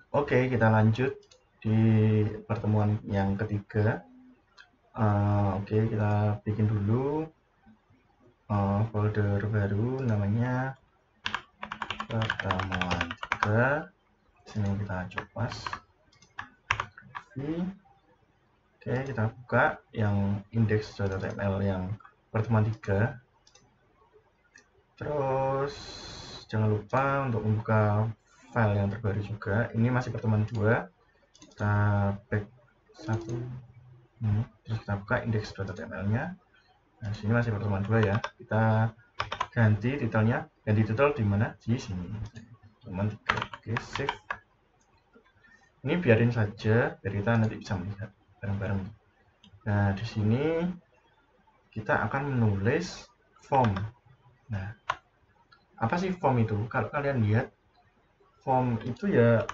Oke, kita lanjut di pertemuan yang ketiga. Oke, kita bikin dulu folder baru namanya pertemuan 3. Sini kita coba. Oke, kita buka yang index.html yang pertemuan 3. Terus jangan lupa untuk membuka file yang terbaru juga. Ini masih pertemuan 2. Kita back 1. Terus kita buka index.html-nya. Nah, sini masih pertemuan 2 ya. Kita ganti titelnya. Ganti titel di mana? Di sini. Pertemuan 3. Oke, save. Ini biarin saja, biar kita nanti bisa melihat bareng-bareng. Nah, di sini kita akan menulis form. Nah, apa sih form itu? Kalau kalian lihat, form itu ya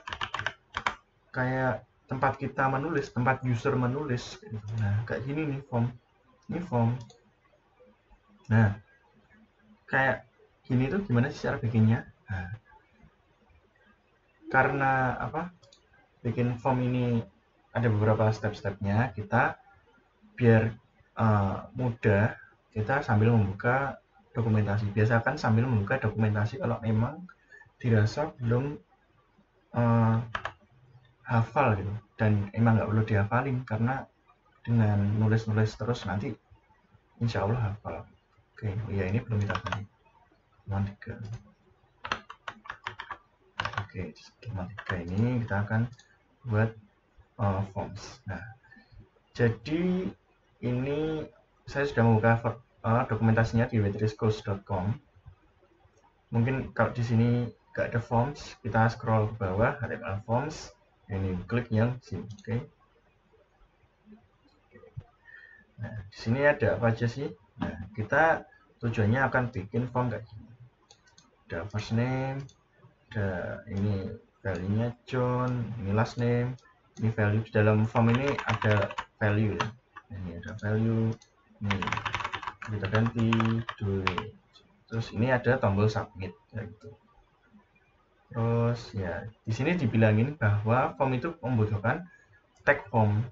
kayak tempat kita menulis, tempat user menulis. Nah, kayak gini nih form. Ini form. Nah, kayak gini tuh gimana sih cara bikinnya? Nah, karena apa? Bikin form ini ada beberapa step-stepnya. Kita biar mudah, kita sambil membuka dokumentasi. Biasakan sambil membuka dokumentasi kalau memang dirasa belum uh, hafal gitu, dan emang nggak perlu dihafalin karena dengan nulis-nulis terus nanti insya Allah hafal. Oke, ya ini belum kita ganti. Teman 3. Oke, teman 3 ini kita akan buat forms. Nah, jadi ini saya sudah membuka dokumentasinya di waitresscourse.com. Mungkin kalau di sini nggak ada forms, kita scroll ke bawah, HTML forms. Ini klik yang sini, oke. Nah, di sini ada apa aja sih? Nah, kita tujuannya akan bikin form kayak gini. Ada first name, ada ini value-nya John, ini last name, ini value. Di dalam form ini ada value ya. Ini ada value, ini kita ganti duit. Terus ini ada tombol submit kayak gitu. Terus ya di sini dibilangin bahwa form itu membutuhkan tag form.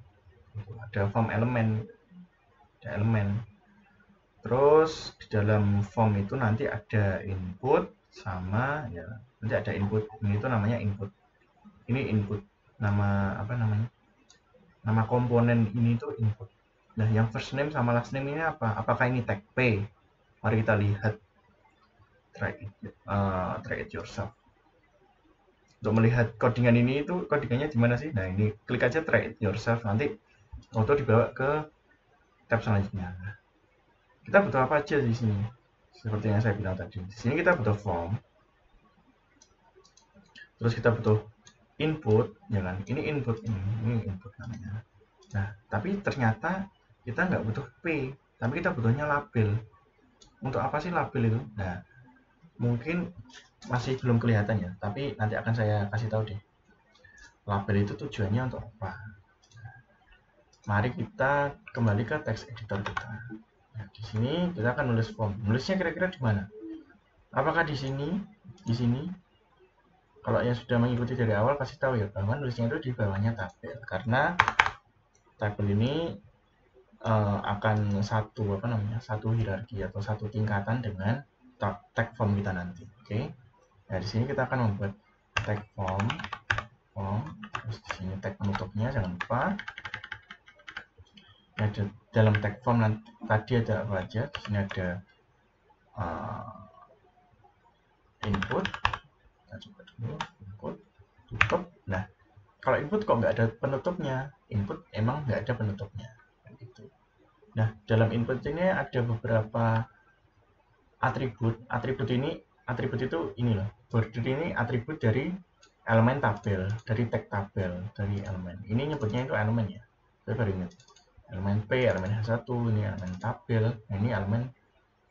Ada form elemen, ada elemen. Terus di dalam form itu nanti ada input sama ya, nanti ada input. Ini itu namanya input. Ini input. Nama apa namanya? Nama komponen ini itu input. Nah, yang first name sama last name ini apa? Apakah ini tag P? Mari kita lihat. Try it yourself. Untuk melihat codingan ini itu codingannya di mana sih? Nah, ini klik aja try it yourself, nanti auto dibawa ke tab selanjutnya. Nah, kita butuh apa aja di sini? Seperti yang saya bilang tadi. Di sini kita butuh form. Terus kita butuh input, ya kan? Ini input, ini input namanya. Nah, tapi ternyata kita nggak butuh P, tapi kita butuhnya label. Untuk apa sih label itu? Nah, mungkin masih belum kelihatan ya, tapi nanti akan saya kasih tahu deh. Label itu tujuannya untuk apa? Mari kita kembali ke text editor kita. Nah, di sini kita akan nulis form. Nulisnya kira-kira di mana? Apakah di sini? Di sini? Kalau yang sudah mengikuti dari awal pasti tahu ya bahwa nulisnya itu di bawahnya tabel. Karena tabel ini akan satu hierarki atau satu tingkatan dengan tag form kita nanti. Oke. Nah, di sini kita akan membuat tag form. Terus di sini tag penutupnya jangan lupa. Nah, dalam tag form nanti tadi ada apa aja? Di sini ada input. Kita coba dulu input, tutup. Nah, kalau input kok nggak ada penutupnya? Input emang nggak ada penutupnya. Gitu. Nah, dalam input ini ada beberapa atribut. Atribut itu ini loh. Border ini atribut dari elemen tabel, dari tag tabel, dari elemen. Ini nyebutnya itu elemen ya. Saya baru ingat. Elemen P, elemen H1, ini elemen tabel, nah ini elemen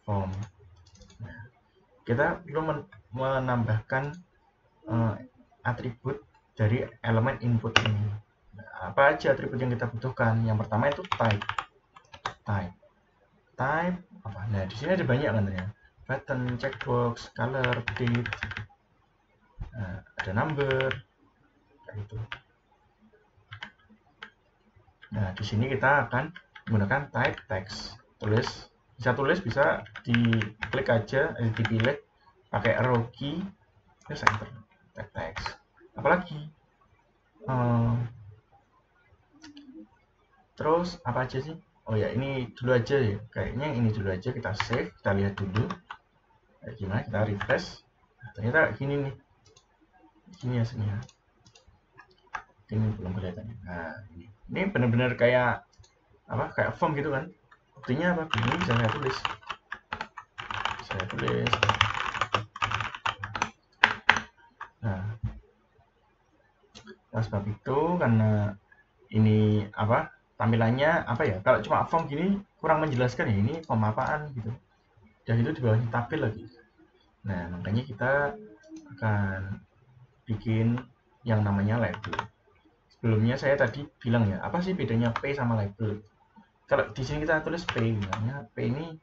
form. Nah, kita perlu menambahkan atribut dari elemen input ini. Nah, apa aja atribut yang kita butuhkan? Yang pertama itu type. Type apa? Nah, di sini ada banyak kan ya. Button, checkbox, color, date, ada number, itu. Nah, di sini kita akan menggunakan type text. Tulis bisa diklik aja, dipilih pakai arrow key, terus enter, type text. Apalagi terus apa aja sih? Oh ya, ini dulu aja ya. Kayaknya ini dulu aja, kita save, kita lihat dulu. Kayak gimana, kita refresh. Nah, ternyata kayak gini nih. Gini hasilnya. Ini belum kelihatan. Nah, ini benar-benar kayak apa? Kayak form gitu kan. Buktinya apa? Ini bisa saya tulis. Nah, sebab itu karena ini apa? Tampilannya apa ya? Kalau cuma form gini kurang menjelaskan ya, ini form apaan gitu. Dan itu di bawahnya tabel lagi. Nah, makanya kita akan bikin yang namanya label. Sebelumnya saya tadi bilang ya, apa sih bedanya P sama label? Kalau di sini kita tulis P, misalnya P ini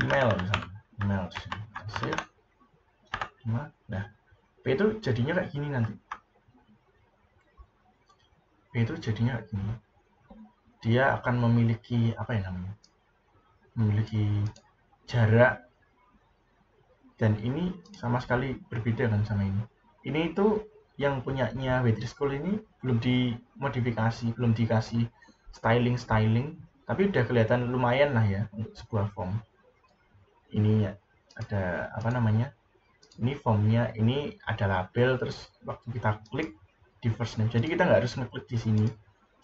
email misalnya, email di sini. Save. Nah, P itu jadinya kayak gini nanti. P itu jadinya kayak gini. Dia akan memiliki apa ya namanya? Memiliki jarak, dan ini sama sekali berbeda kan sama ini. Ini itu yang punyanya Waitress School ini belum dimodifikasi, belum dikasih styling, tapi udah kelihatan lumayan lah ya untuk sebuah form. Ini ada apa namanya? Ini formnya, ini ada label, terus waktu kita klik di first name. Jadi kita nggak harus ngeklik di sini,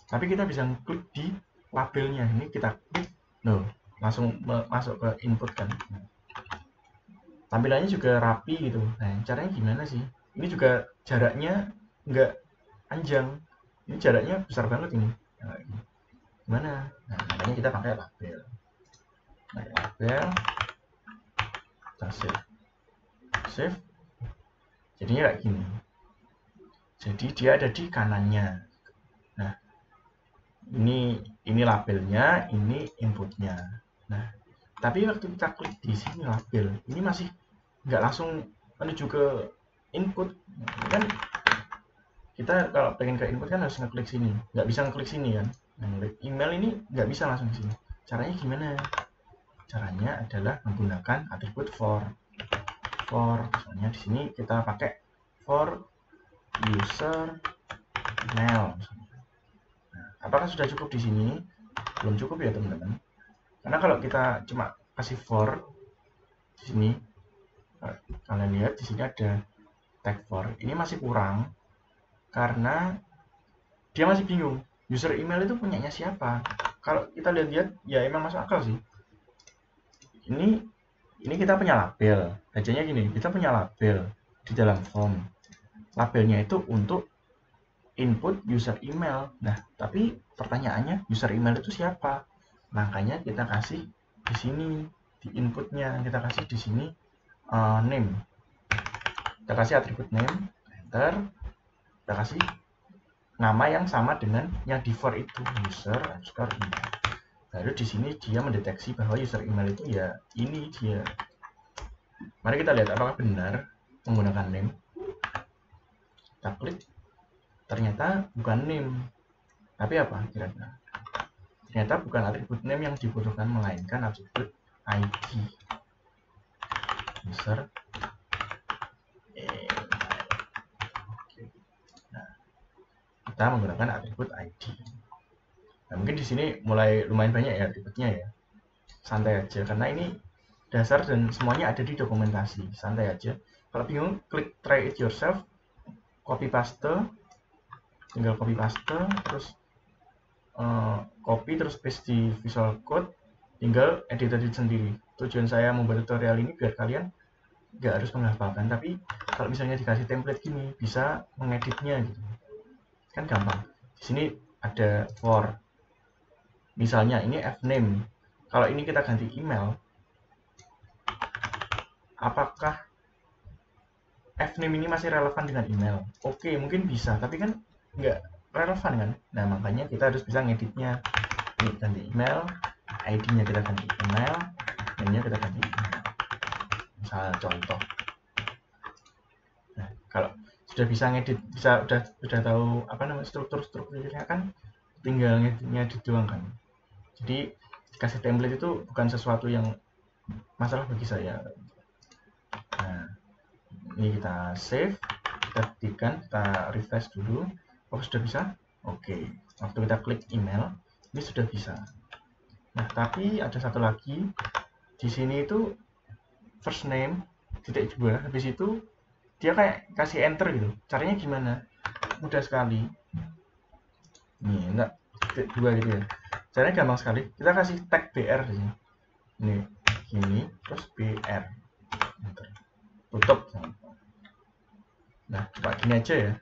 tapi kita bisa ngeklik di labelnya. Ini kita klik, loh, langsung masuk ke input kan. Tampilannya juga rapi gitu. Nah, caranya gimana sih? Ini juga jaraknya nggak panjang, ini jaraknya besar banget ini. Nah, gimana? Nah, makanya kita pakai label. Kita save. Jadinya kayak gini. Jadi dia ada di kanannya. Nah, ini labelnya, ini inputnya. Nah, tapi waktu kita klik di sini label, ini masih nggak langsung menuju ke input. Kan kita kalau pengen ke input kan harus ngeklik sini, nggak bisa ngeklik sini kan. Nah, email ini nggak bisa langsung sini. Caranya gimana? Caranya adalah menggunakan atribut for. Misalnya di sini kita pakai for user email. Nah, apakah sudah cukup di sini? Belum cukup ya teman-teman. Karena kalau kita cuma kasih for di sini, kalian lihat di sini ada tag for. Ini masih kurang karena dia masih bingung user email itu punyanya siapa. Kalau kita lihat-lihat ya emang masuk akal sih. Ini kita punya label. Bacanya gini, kita punya label di dalam form. Labelnya itu untuk input user email. Nah, tapi pertanyaannya user email itu siapa? Makanya kita kasih di sini di inputnya, kita kasih di sini name. Kita kasih atribut name, enter. Kita kasih nama yang sama dengan yang di for itu, user underscore email. Baru di sini dia mendeteksi bahwa user email itu ya ini dia. Mari kita lihat apakah benar menggunakan name. Kita klik, ternyata bukan name, tapi apa kira-kira? Ternyata bukan atribut name yang dibutuhkan, melainkan atribut ID. User email. Nah, kita menggunakan atribut ID. Nah, mungkin di sini mulai lumayan banyak ya atributnya ya. Santai aja karena ini dasar dan semuanya ada di dokumentasi. Santai aja. Kalau bingung, klik try it yourself, copy paste, tinggal copy paste, terus copy terus paste di Visual Code, tinggal edit sendiri. Tujuan saya membuat tutorial ini biar kalian nggak harus menghafalkan, tapi kalau misalnya dikasih template gini bisa mengeditnya gitu, kan gampang. Di sini ada for. Misalnya ini fname. Kalau ini kita ganti email, apakah fname ini masih relevan dengan email? Oke, mungkin bisa, tapi kan nggak relevan kan? Nah, makanya kita harus bisa ngeditnya. Ini ganti email, ID-nya kita ganti email, name-nya kita ganti email. Misalnya contoh. Nah, kalau sudah bisa ngedit, udah tahu apa namanya strukturnya kan, tinggal ngedit doang kan. Jadi dikasih template itu bukan sesuatu yang masalah bagi saya. Nah, ini kita save, kita ketikkan, kita refresh dulu. Oh, sudah bisa? Oke. Waktu kita klik email, ini sudah bisa. Nah, tapi ada satu lagi. Di sini itu first name, titik 2, habis itu dia kayak kasih enter gitu. Caranya gimana? Mudah sekali. Nih, enggak, titik 2 gitu ya. Caranya gampang sekali. Kita kasih tag BR di sini. Ini, gini, terus BR. Enter. Tutup. Nah, coba gini aja ya.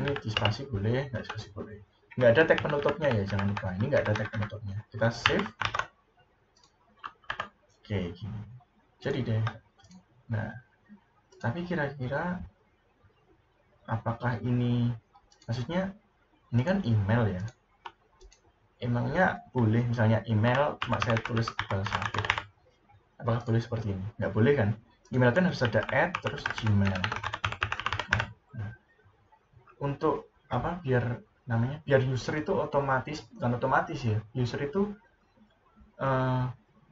Ini di spasi boleh, nggak spasi boleh. Nggak ada tag penutupnya ya, jangan lupa. Ini nggak ada tag penutupnya. Kita save. Oke, gini. Jadi deh. Nah, tapi kira-kira apakah ini, maksudnya ini kan email ya. Emangnya boleh misalnya email cuma saya tulis bahasa Arab? Apakah boleh seperti ini? Nggak boleh kan? Email kan harus ada terus Gmail. Nah, untuk apa, biar namanya, biar user itu otomatis, bukan otomatis ya, user itu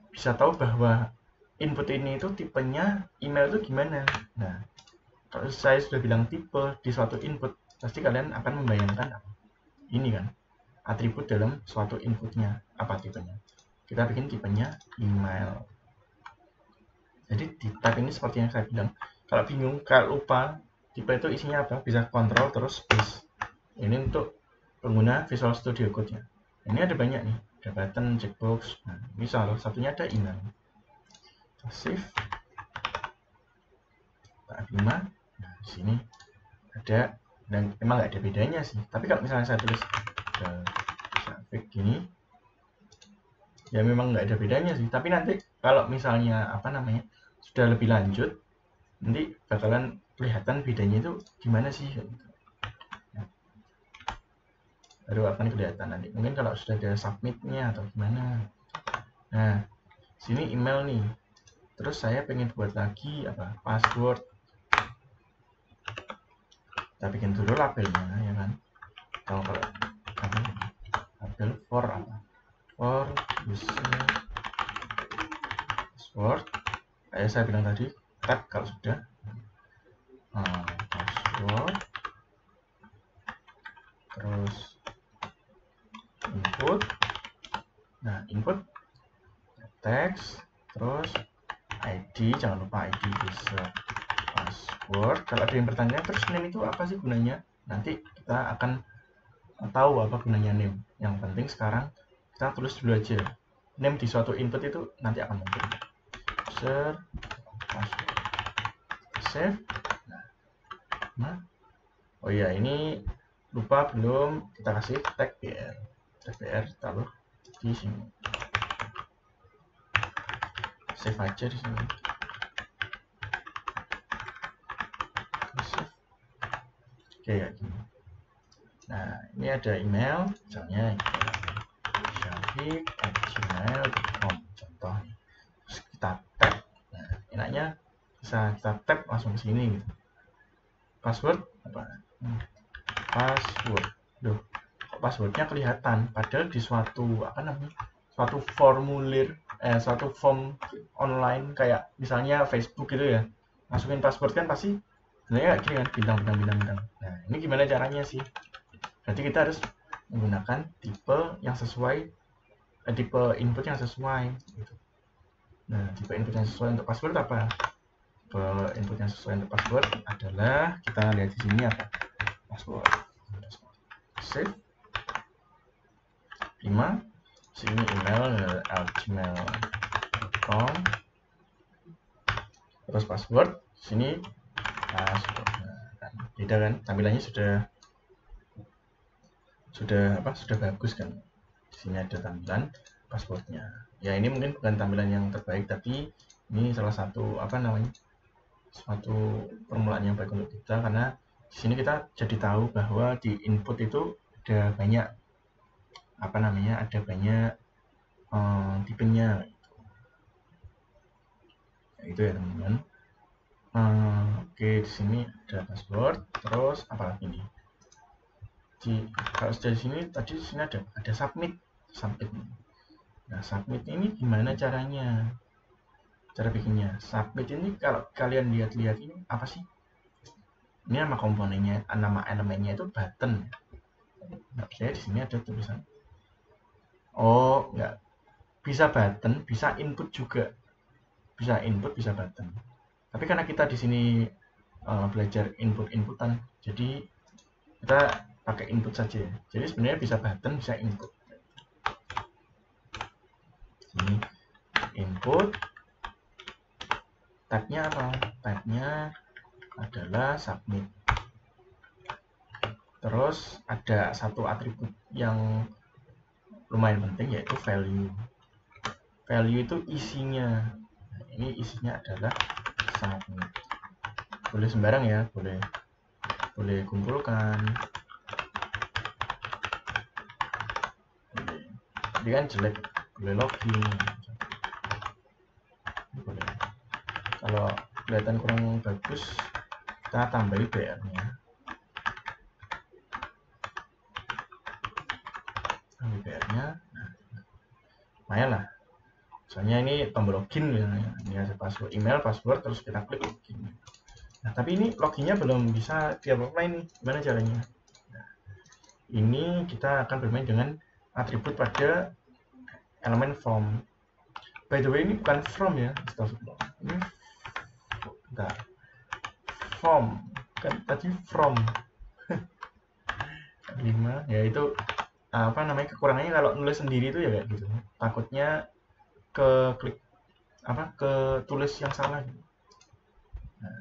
bisa tahu bahwa input ini itu tipenya email itu gimana. Nah, kalau saya sudah bilang tipe di suatu input, pasti kalian akan membayangkan ini kan, atribut dalam suatu inputnya apa tipenya. Kita bikin tipenya email. Jadi di tab ini seperti yang saya bilang, kalau bingung, kalau lupa tipe itu isinya apa, bisa kontrol terus plus. Ini untuk pengguna Visual Studio Code-nya. Ini ada banyak nih, ada button, checkbox. Nah, ini salah satunya ada email. Save. Tab 5. Nah, di sini ada, dan memang nggak ada bedanya sih. Tapi kalau misalnya saya tulis grafik gini, ya memang nggak ada bedanya sih. Tapi nanti kalau misalnya apa namanya, sudah lebih lanjut, nanti bakalan kelihatan bedanya itu gimana sih. Baru akan kelihatan nanti. Mungkin kalau sudah ada submitnya atau gimana. Nah, sini email nih. Terus saya pengen buat lagi apa, password. Kita bikin dulu labelnya ya kan. Kalau label for apa? For user password. Kayak saya bilang tadi, tag kalau sudah. Password. Terus input. Nah, input teks, terus ID, jangan lupa ID user password. Kalau ada yang bertanya, terus name itu apa sih gunanya? Nanti kita akan tahu apa gunanya name. Yang penting sekarang kita tulis dulu aja. Name di suatu input itu nanti akan muncul. User password. Save. Nah, oh iya, ini lupa belum kita kasih tag BR. Tag BR taruh di sini. Save aja di sini. Save. Oke ya gini. Nah, ini ada email, misalnya syafiq@gmail.com contoh. Terus kita tag. Nah, enaknya bisa kita tag langsung ke sini gitu. Password apa? Password. Duh, kok passwordnya kelihatan? Padahal di suatu apa namanya? Suatu formulir, suatu form online kayak misalnya Facebook gitu ya. Masukin password kan pasti sebenarnya kayak gini kan, bintang. Nah, ini gimana caranya sih? Berarti kita harus menggunakan tipe yang sesuai, tipe input yang sesuai gitu. Nah, tipe input yang sesuai untuk password apa? Tipe input yang sesuai untuk password adalah, kita lihat di sini apa? Password. Save. 5. Sini email gmail.com. Terus password. Sini password. Nah, beda kan? Tampilannya sudah bagus kan. Di sini ada tampilan passwordnya. Ya, ini mungkin bukan tampilan yang terbaik, tapi ini salah satu apa namanya, suatu permulaan yang baik untuk kita, karena di sini kita jadi tahu bahwa di input itu ada banyak apa namanya, ada banyak tipenya. Itu ya teman-teman. Oke, di sini ada password, terus apa lagi nih? Kalau sudah di sini tadi di sini ada submit. Nah, submit ini gimana caranya? Cara bikinnya. Submit ini kalau kalian lihat-lihat ini apa sih? Ini nama komponennya, nama elemennya itu button. Nah, saya di sini ada tulisan. Oh, enggak. Bisa button, bisa input juga. Bisa input, bisa button. Tapi karena kita di sini belajar input-inputan, jadi kita pakai input saja. Jadi sebenarnya bisa button, bisa input. Ini input, tagnya apa? Tagnya adalah submit. Terus ada satu atribut yang lumayan penting yaitu value. Value itu isinya. Nah, ini isinya adalah submit. Boleh sembarang ya, boleh kumpulkan. Jadi kan jelek, boleh login. Boleh. Kalau kelihatan kurang bagus, kita tambahi BR-nya. Tambahi BR-nya. Nah, lumayan lah. Soalnya ini tombol login misalnya. Ini ada password, email, password, terus kita klik login. Nah, tapi ini loginnya belum bisa diapply nih. Gimana caranya? Nah, ini kita akan bermain dengan atribut pada elemen form. By the way, ini bukan from ya. Ini bentar. Form. Kan tadi from. 5, ya itu apa namanya, kekurangannya kalau nulis sendiri itu ya kayak gitu. Takutnya ke klik apa, ke tulis yang salah gitu. Nah,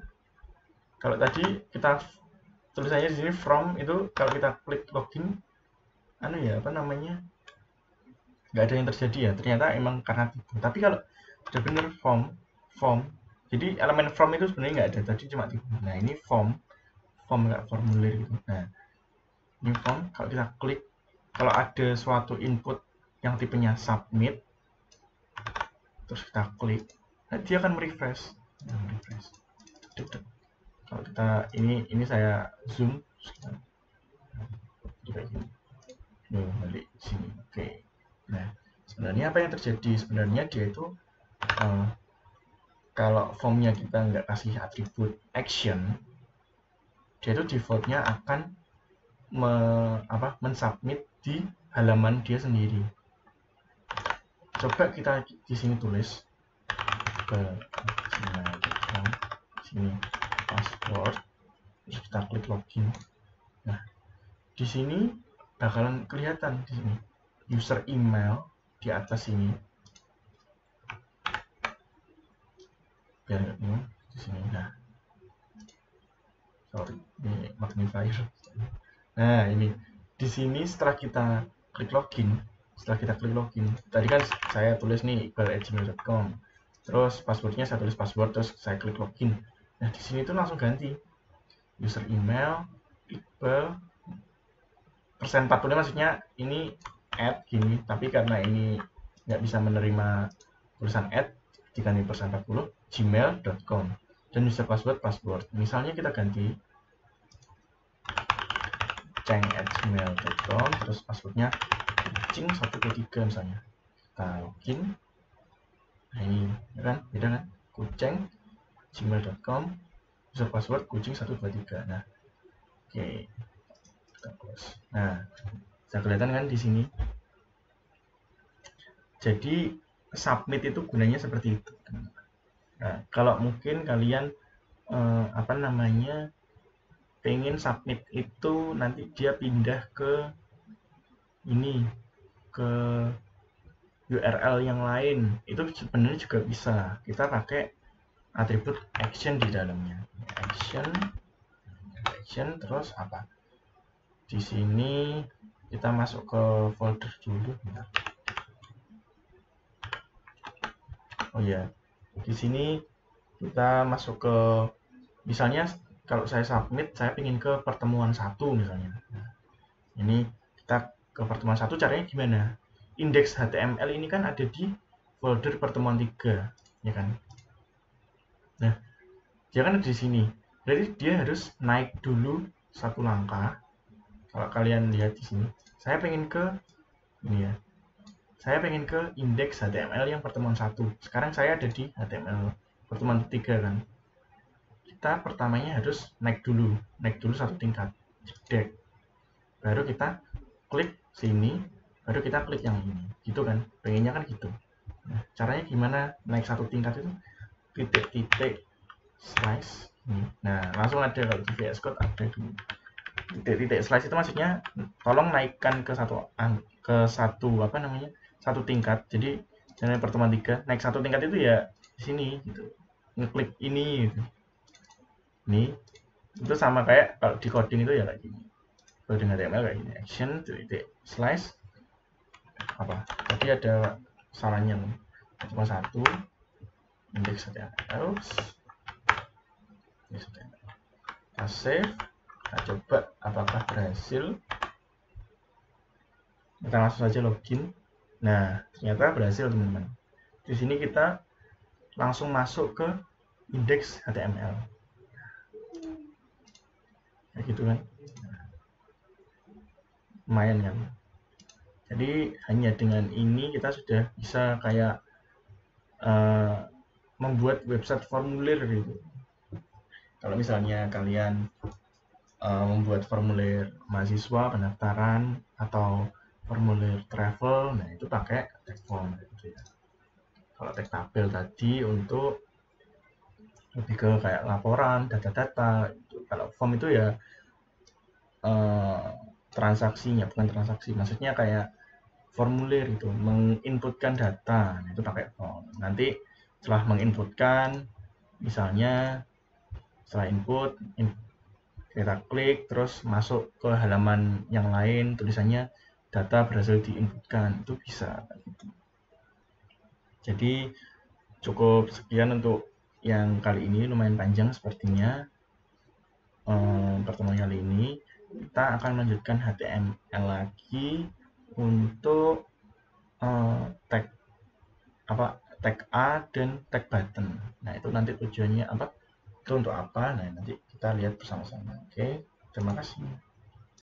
kalau tadi kita tulisannya di sini from, itu kalau kita klik login ya apa namanya, nggak ada yang terjadi ya, ternyata emang karena tipe. Tapi kalau udah bener form, jadi elemen from itu sebenarnya nggak ada, tadi cuma tipe. Nah, ini form nggak formulir gitu. Nah, ini form, kalau kita klik, kalau ada suatu input yang tipenya submit, terus kita klik, nah dia akan merefresh. Kalau kita ini saya zoom kayak gini. Balik sini. Oke. Nah, sebenarnya apa yang terjadi? Sebenarnya dia itu kalau formnya kita nggak kasih atribut action, dia itu defaultnya akan mensubmit di halaman dia sendiri. Coba kita di sini tulis ke sini password, terus kita klik login. Nah, di sini bakalan kelihatan di sini user email di atas sini. Biar nggak di sini. Nah, sorry, ini magnifier. Nah, ini di sini setelah kita klik login, tadi kan saya tulis nih iqbal@gmail.com, terus passwordnya saya tulis password, terus saya klik login. Nah, di sini tuh langsung ganti user email iqbal %45, maksudnya ini add gini, tapi karena ini nggak bisa menerima tulisan add, diganti %40 gmail.com, dan user password. Misalnya kita ganti kucing@gmail.com, terus passwordnya kucing123 misalnya. Kita login. Nah, ini ya kan, beda kan? kucing@gmail.com, user password kucing123. Nah, oke. Kita close. Nah, bisa kelihatan kan di sini. Jadi submit itu gunanya seperti itu. Nah, kalau mungkin kalian pengen submit itu nanti dia pindah ke ini, ke URL yang lain, itu sebenarnya juga bisa. Kita pakai atribut action di dalamnya. Action terus apa? Di sini kita masuk ke folder dulu. Oh ya, di sini kita masuk ke, misalnya kalau saya submit, saya ingin ke pertemuan 1 misalnya. Nah, ini kita ke pertemuan 1, caranya gimana? Indeks HTML ini kan ada di folder pertemuan 3, ya kan? Nah, dia kan di sini, berarti dia harus naik dulu satu langkah. Kalau kalian lihat di sini, saya pengen ke ini ya, saya pengen ke indeks HTML yang pertemuan 1. Sekarang saya ada di HTML pertemuan 3 kan. Kita pertamanya harus naik dulu satu tingkat, jedek. Baru kita klik sini, baru kita klik yang ini, gitu kan? Pengennya kan gitu. Nah, caranya gimana naik satu tingkat itu? Titik-titik slice ini. Nah, langsung ada kalau di VS Code ada dulu. Titik-titik slice itu maksudnya tolong naikkan ke satu tingkat. Jadi channel pertemuan 3 naik satu tingkat itu ya di sini gitu, ngeklik ini gitu. Ini itu sama kayak kalau di coding itu ya kayak gini, coding HTML kayak gini, action titik slice apa tadi ada salahnya cuma satu indeks HTML. Kita save, kita coba apakah berhasil. Kita langsung saja login. Nah, ternyata berhasil teman-teman. Di sini kita langsung masuk ke indeks HTML. Kayak gitu kan. Lumayan kan. Jadi hanya dengan ini kita sudah bisa kayak membuat website formulir gitu. Kalau misalnya kalian membuat formulir mahasiswa pendaftaran atau formulir travel, nah itu pakai tag form gitu ya. Kalau tag tabel tadi untuk lebih ke kayak laporan, data-data. Kalau form itu ya transaksinya, bukan transaksi, maksudnya kayak formulir itu, menginputkan data, nah, itu pakai form. Nanti setelah menginputkan, misalnya setelah input, kita klik terus masuk ke halaman yang lain, tulisannya data berhasil diinputkan, itu bisa gitu. Jadi cukup sekian untuk yang kali ini, lumayan panjang sepertinya pertemuan kali ini. Kita akan melanjutkan HTML lagi untuk tag A dan tag button. Nah itu nanti tujuannya apa, itu untuk apa, nah nanti kita lihat bersama-sama. Oke, terima kasih.